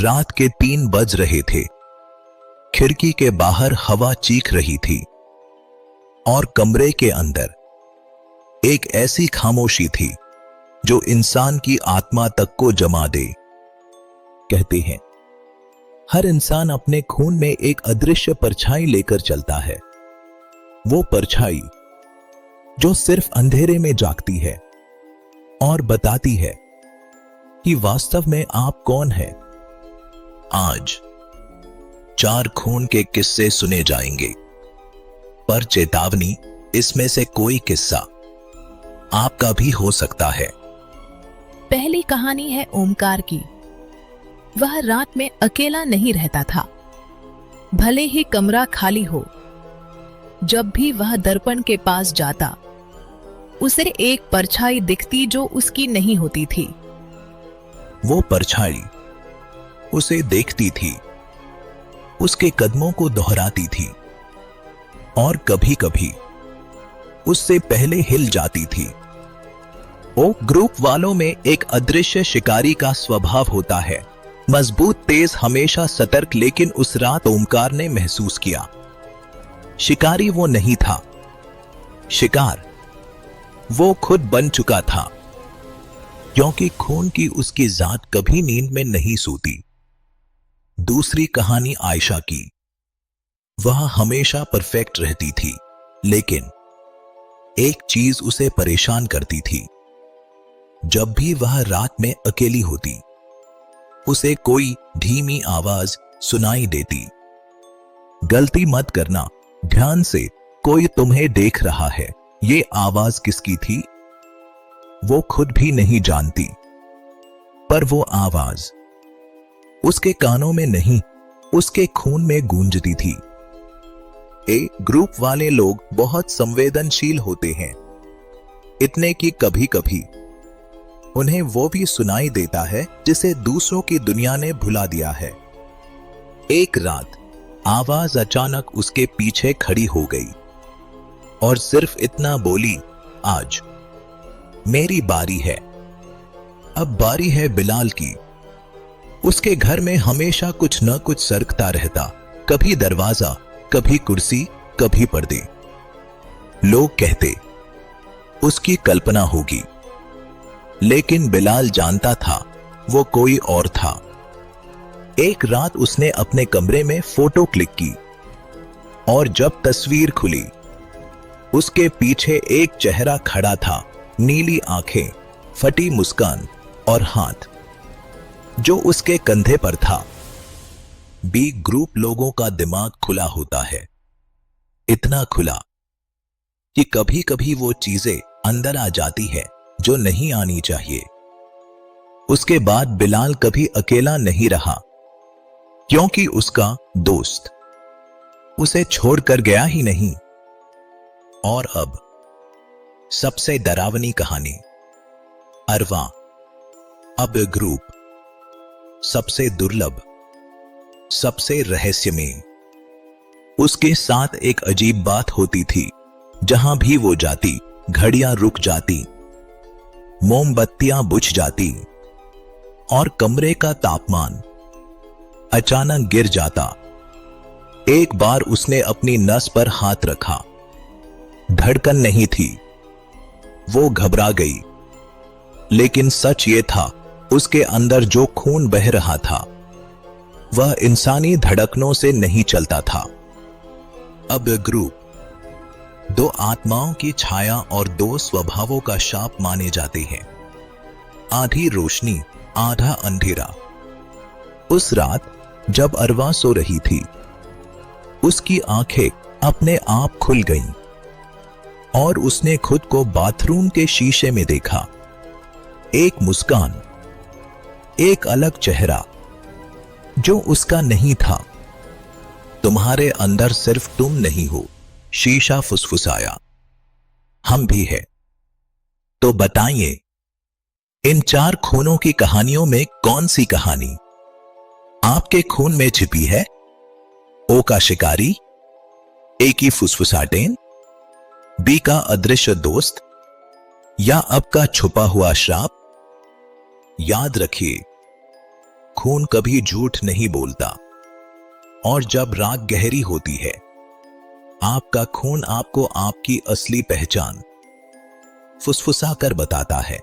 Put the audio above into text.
रात के 3 बज रहे थे। खिड़की के बाहर हवा चीख रही थी और कमरे के अंदर एक ऐसी खामोशी थी जो इंसान की आत्मा तक को जमा दे। कहते हैं, हर इंसान अपने खून में एक अदृश्य परछाई लेकर चलता है। वो परछाई जो सिर्फ अंधेरे में जागती है और बताती है कि वास्तव में आप कौन हैं। आज 4 खून के किस्से सुने जाएंगे, पर चेतावनी, इसमें से कोई किस्सा आपका भी हो सकता है। पहली कहानी है ओमकार की। वह रात में अकेला नहीं रहता था, भले ही कमरा खाली हो। जब भी वह दर्पण के पास जाता, उसे एक परछाई दिखती जो उसकी नहीं होती थी। वो परछाई उसे देखती थी, उसके कदमों को दोहराती थी और कभी कभी उससे पहले हिल जाती थी। ओ ग्रुप वालों में एक अदृश्य शिकारी का स्वभाव होता है, मजबूत, तेज, हमेशा सतर्क। लेकिन उस रात ओमकार ने महसूस किया, शिकारी वो नहीं था, शिकार वो खुद बन चुका था। क्योंकि खून की उसकी जात कभी नींद में नहीं सोती। दूसरी कहानी आयशा की। वह हमेशा परफेक्ट रहती थी, लेकिन एक चीज उसे परेशान करती थी। जब भी वह रात में अकेली होती, उसे कोई धीमी आवाज सुनाई देती। गलती मत करना, ध्यान से, कोई तुम्हें देख रहा है। ये आवाज किसकी थी वो खुद भी नहीं जानती, पर वो आवाज उसके कानों में नहीं, उसके खून में गूंजती थी। ग्रुप वाले लोग बहुत संवेदनशील होते हैं, इतने कि कभी कभी उन्हें वो भी सुनाई देता है जिसे दूसरों की दुनिया ने भुला दिया है। एक रात आवाज अचानक उसके पीछे खड़ी हो गई और सिर्फ इतना बोली, आज मेरी बारी है। अब बारी है बिलाल की। उसके घर में हमेशा कुछ न कुछ सरकता रहता, कभी दरवाजा, कभी कुर्सी, कभी पर्दे। लोग कहते उसकी कल्पना होगी, लेकिन बिलाल जानता था वो कोई और था। एक रात उसने अपने कमरे में फोटो क्लिक की और जब तस्वीर खुली, उसके पीछे एक चेहरा खड़ा था, नीली आंखें, फटी मुस्कान और हाथ जो उसके कंधे पर था। बी ग्रुप लोगों का दिमाग खुला होता है, इतना खुला कि कभी कभी वो चीजें अंदर आ जाती है जो नहीं आनी चाहिए। उसके बाद बिलाल कभी अकेला नहीं रहा, क्योंकि उसका दोस्त उसे छोड़कर गया ही नहीं। और अब सबसे डरावनी कहानी, अरवा। अब ग्रुप सबसे दुर्लभ, सबसे रहस्यमय। उसके साथ एक अजीब बात होती थी। जहां भी वो जाती, घड़ियां रुक जाती, मोमबत्तियां बुझ जाती और कमरे का तापमान अचानक गिर जाता। एक बार उसने अपनी नस पर हाथ रखा, धड़कन नहीं थी, वो घबरा गई। लेकिन सच ये था, उसके अंदर जो खून बह रहा था वह इंसानी धड़कनों से नहीं चलता था। अब ग्रुप 2 आत्माओं की छाया और 2 स्वभावों का शाप माने जाते हैं, आधी रोशनी, आधा अंधेरा। उस रात जब अरवा सो रही थी, उसकी आंखें अपने आप खुल गईं और उसने खुद को बाथरूम के शीशे में देखा। एक मुस्कान, एक अलग चेहरा जो उसका नहीं था। तुम्हारे अंदर सिर्फ तुम नहीं हो, शीशा फुसफुसाया, हम भी है। तो बताइए, इन 4 खूनों की कहानियों में कौन सी कहानी आपके खून में छिपी है? ओ का शिकारी, ए की फुसफुसाहटें, बी का अदृश्य दोस्त, या अब का छुपा हुआ श्राप? याद रखिए, खून कभी झूठ नहीं बोलता, और जब रात गहरी होती है, आपका खून आपको आपकी असली पहचान फुसफुसा कर बताता है।